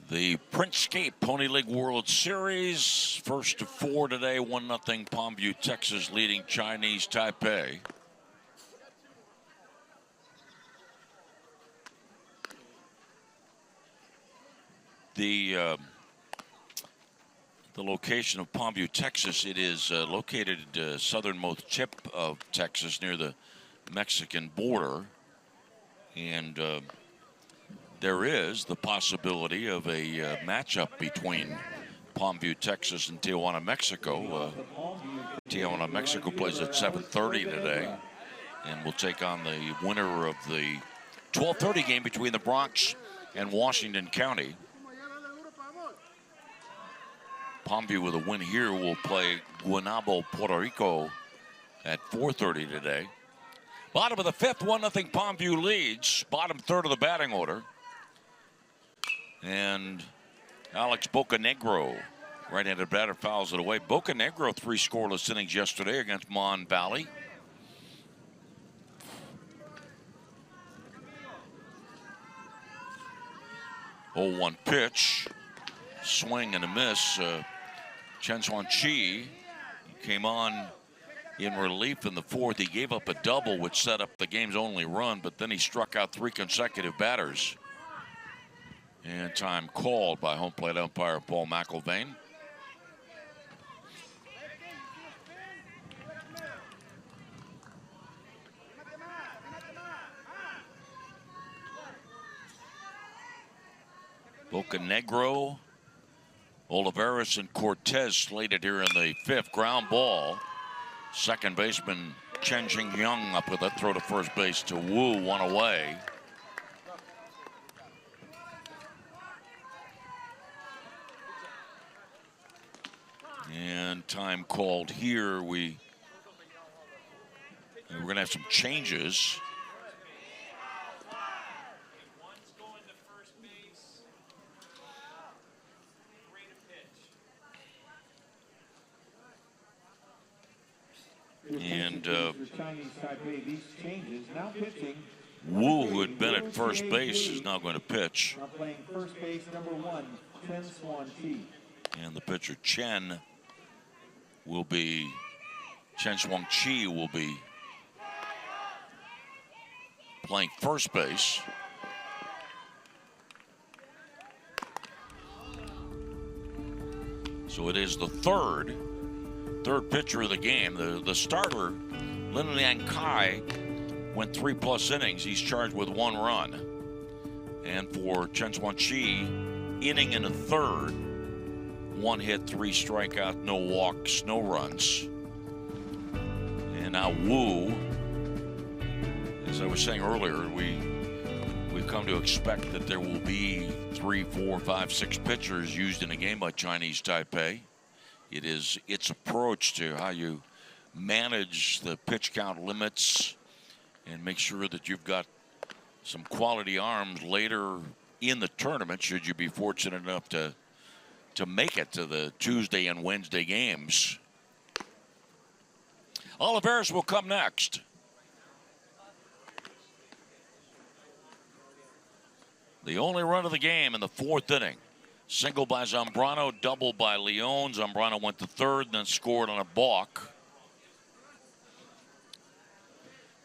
The Printscape Pony League World Series, first of 4 today, 1-0 Palmview, Texas leading Chinese Taipei. The location of Palmview, Texas, it is located southernmost tip of Texas near the Mexican border. And there is the possibility of a matchup between Palmview, Texas and Tijuana, Mexico. Tijuana, Mexico plays at 7:30 today and will take on the winner of the 12:30 game between the Bronx and Washington County. Palmview with a win here will play Guaynabo, Puerto Rico at 4:30 today. Bottom of the 5th, 1-0 Palmview leads. Bottom third of the batting order. And Alex Bocanegro, right-handed batter, fouls it away. Bocanegro, 3 scoreless innings yesterday against Mon Valley. Oh, 1 pitch. Swing and a miss. Chen Chuan Chi came on in relief in the 4th. He gave up a double, which set up the game's only run, but then he struck out 3 consecutive batters. And time called by home plate umpire Paul McIlvaine. Bocanegro, Olivares, and Cortez slated here in the 5th. Ground ball. Second baseman Chen Xingyang up with a throw to first base to Wu, 1 away. And time called here. We're going to have some changes. And Wu, who had been at first base, is now going to pitch. Playing first base, number 1, Chen Chuan Chi. And the pitcher Chen Chuan Chi will be playing first base. So it is the third pitcher of the game. The starter, Lin Liang Kai, went 3+ innings. He's charged with 1 run. And for Chen Chuan Chi, inning and a third, 1 hit, 3 strikeouts, no walks, no runs. And now Wu, as I was saying earlier, we've come to expect that there will be 3, 4, 5, 6 pitchers used in a game by Chinese Taipei. It is its approach to how you manage the pitch count limits and make sure that you've got some quality arms later in the tournament, should you be fortunate enough to make it to the Tuesday and Wednesday games. Olivares will come next. The only run of the game in the 4th inning. Single by Zambrano, double by Leon. Zambrano went to third and then scored on a balk.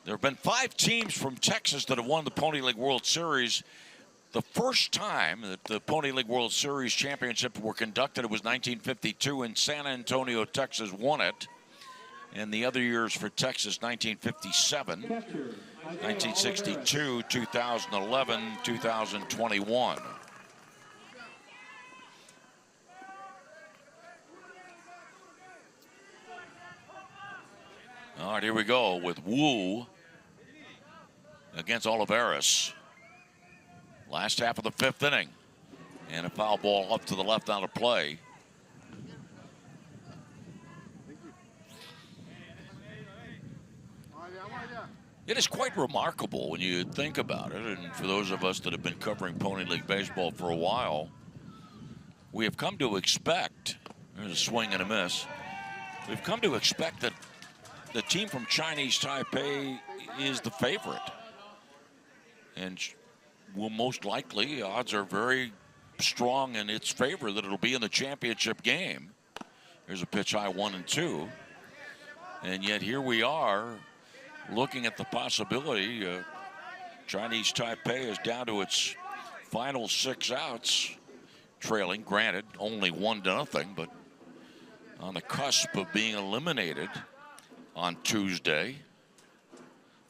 There have been 5 teams from Texas that have won the Pony League World Series. The first time that the Pony League World Series championships were conducted, it was 1952, and San Antonio, Texas won it. And the other years for Texas, 1957, 1962, 2011, 2021. All right, here we go with Wu against Olivares. Last half of the 5th inning. And a foul ball up to the left out of play. It is quite remarkable when you think about it, and for those of us that have been covering Pony League Baseball for a while, we have come to expect, there's a swing and a miss, we've come to expect that the team from Chinese Taipei is the favorite. And will most likely, odds are very strong in its favor that it'll be in the championship game. Here's a pitch high 1-2. And yet here we are looking at the possibility. Chinese Taipei is down to its final 6 outs, trailing, granted, only 1-0, but on the cusp of being eliminated on Tuesday.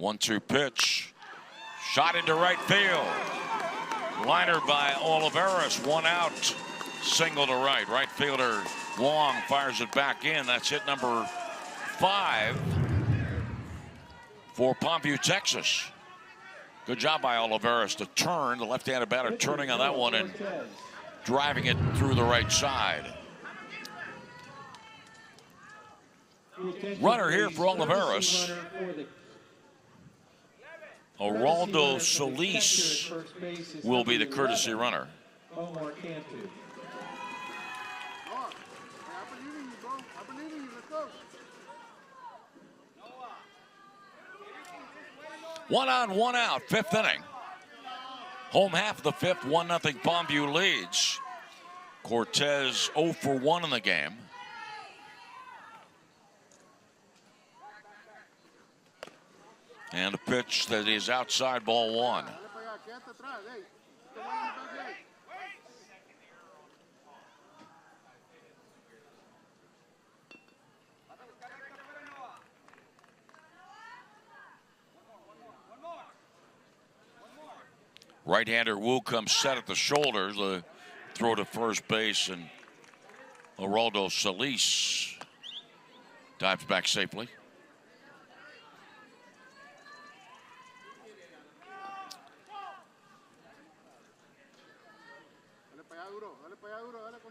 1-2 pitch. Shot into right field. Liner by Olivares, 1 out. Single to right. Right fielder Wong fires it back in. That's hit number 5 for Palmview, Texas. Good job by Olivares to turn. The left-handed batter turning on that one and driving it through the right side. Runner here for Olivares. Geraldo Solis will be the courtesy runner. One on, 1 out, 5th inning. Home half of the 5th, 1-0 Palmview leads. Cortez 0 for 1 in the game. And a pitch that is outside, ball 1. Right-hander Wu comes set at the shoulders. The throw to first base, and Geraldo Solis dives back safely.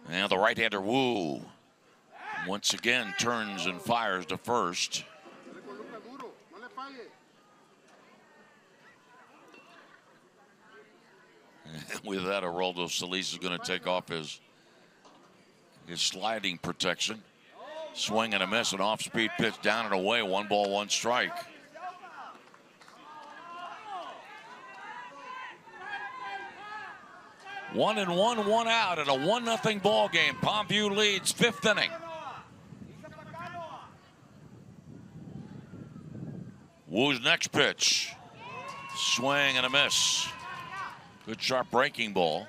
And the right-hander Wu once again turns and fires to first. With that, Geraldo Solis is going to take off his sliding protection. Swing and a miss, an off-speed pitch down and away. 1 ball, 1 strike. One and 1 out in a 1-0 ball game. Palmview leads, 5th inning. Wu's next pitch. Swing and a miss. Good sharp breaking ball.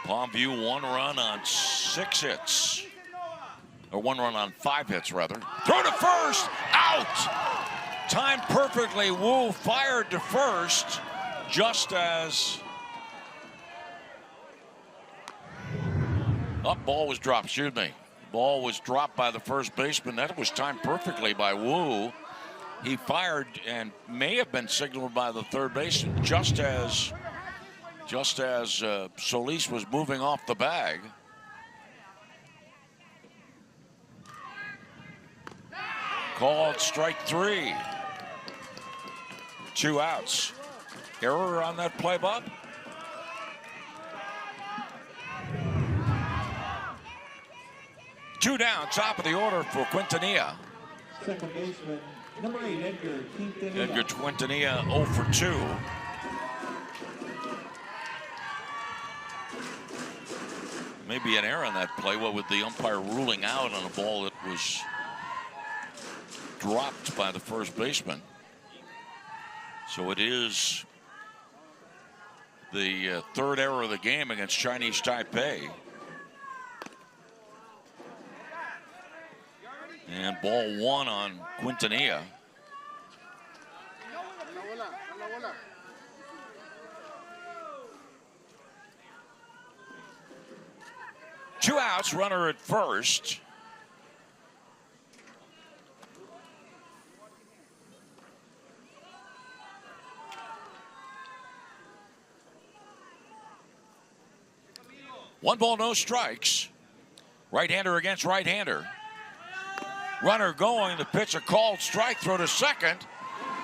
Palmview 1 run on 6 hits. Or 1 run on 5 hits, rather. Throw to first, out! Timed perfectly, Wu fired to first, just as... Ball was dropped, excuse me. Ball was dropped by the first baseman. That was timed perfectly by Wu. He fired and may have been signaled by the third baseman just as Solis was moving off the bag. Called strike 3. 2 outs. Error on that play, Bob? Two down, top of the order for Quintanilla. Second baseman, number 8, Edgar Quintanilla. Edgar Quintanilla 0 for 2. Maybe an error on that play. What with the umpire ruling out on a ball that was dropped by the first baseman. So it is the 3rd error of the game against Chinese Taipei. And ball 1 on Quintanilla. Two outs, runner at first. One ball, no strikes. Right-hander against right-hander. Runner going, the pitch a called strike, throw to second,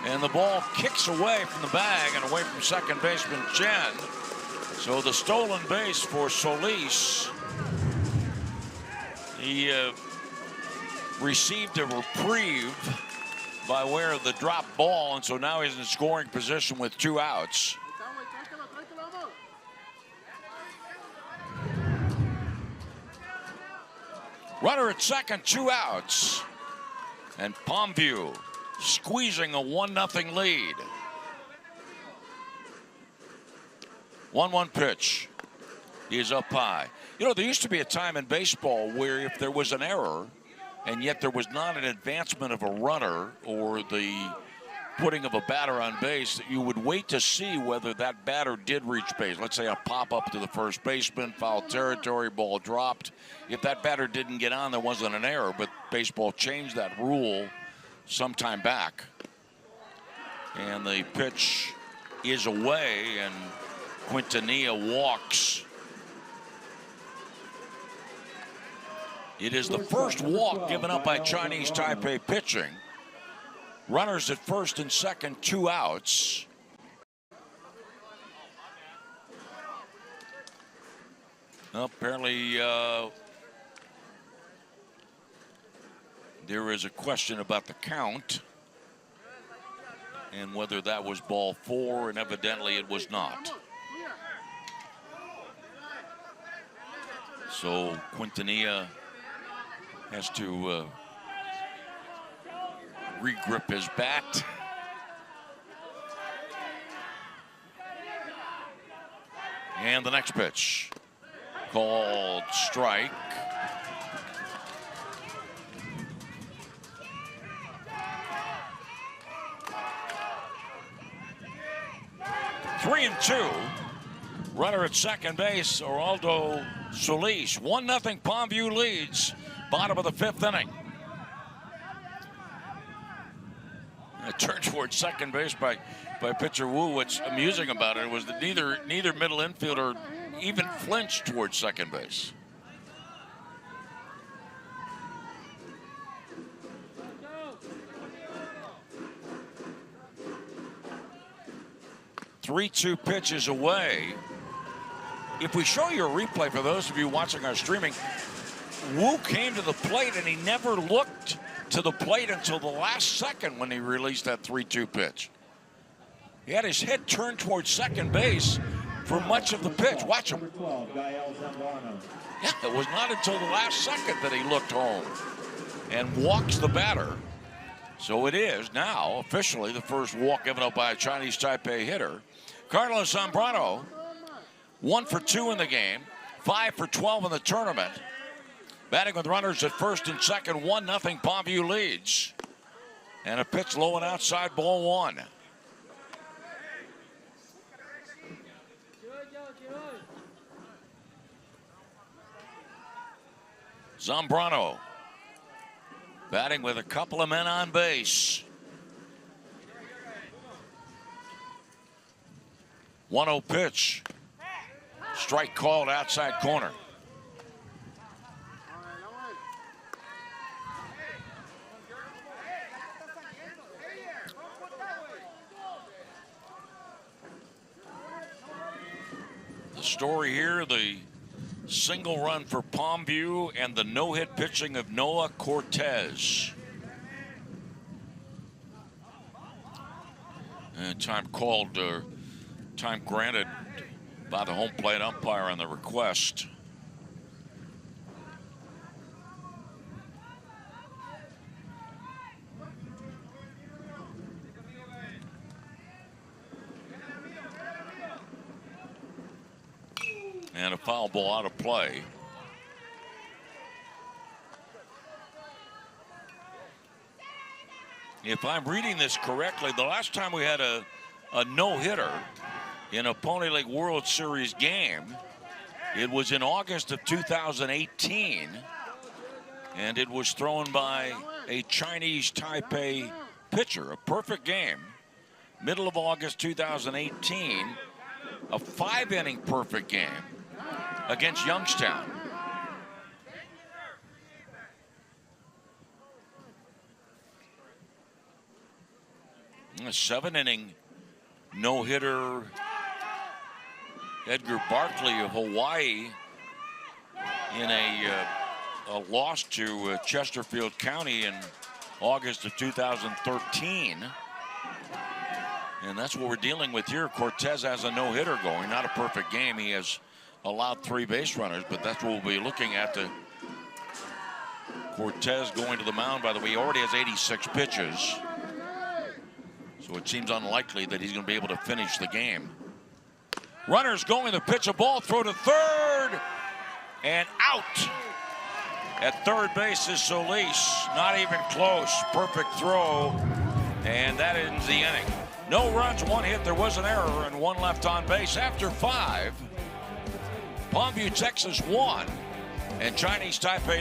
and the ball kicks away from the bag and away from second baseman Chen. So the stolen base for Solis. He received a reprieve by way of the drop ball, and so now he's in scoring position with 2 outs. Runner at second, 2 outs. And Palmview squeezing a 1-0 lead. 1-1 pitch. He is up high. You know, there used to be a time in baseball where if there was an error and yet there was not an advancement of a runner or the putting of a batter on base, that you would wait to see whether that batter did reach base. Let's say a pop-up to the first baseman, foul territory, ball dropped. If that batter didn't get on, there wasn't an error, but baseball changed that rule some time back. And the pitch is away, and Quintanilla walks. It is the first walk given up by Chinese Taipei pitching. Runners at first and second, 2 outs. Apparently, there is a question about the count and whether that was ball 4, and evidently it was not. So Quintanilla has to regrip his bat. And the next pitch, called strike. Three and 2. Runner at second base, Oraldo Solis. 1-0 Palmview leads. Bottom of the 5th inning. A turn towards second base by pitcher Wu. What's amusing about it was that neither middle infielder even flinched towards second base. Three-two pitch is away. If we show you a replay for those of you watching our streaming, Wu came to the plate and he never looked to the plate until the last second when he released that 3-2 pitch. He had his head turned towards second base for much of the pitch. Watch him. Yeah, it was not until the last second that he looked home and walks the batter. So it is now officially the first walk given up by a Chinese Taipei hitter. Carlos Zambrano, 1 for 2 in the game, 5 for 12 in the tournament. Batting with runners at first and second, 1-0 Palmview leads. And a pitch low and outside, ball 1. Zambrano batting with a couple of men on base. 1-0 pitch. Strike called outside corner. The story here, the single run for Palmview and the no-hit pitching of Noah Cortez. And time called, time granted by the home plate umpire on the request. And a foul ball out of play. If I'm reading this correctly, the last time we had a no-hitter in a Pony League World Series game, it was in August of 2018, and it was thrown by a Chinese Taipei pitcher, a perfect game, middle of August 2018, a 5-inning perfect game against Youngstown. A 7-inning no-hitter, Edgar Barkley of Hawaii, in a loss to Chesterfield County in August of 2013. And that's what we're dealing with here. Cortez has a no-hitter going. Not a perfect game. He has allowed 3 base runners, but that's what we'll be looking at. Cortez going to the mound. By the way, he already has 86 pitches. So it seems unlikely that he's going to be able to finish the game. Runners going to pitch a ball, throw to third, and out. At third base is Solis. Not even close. Perfect throw. And that ends the inning. No runs, 1 hit. There was an error and 1 left on base. After 5, Palmview, Texas 1, and Chinese Taipei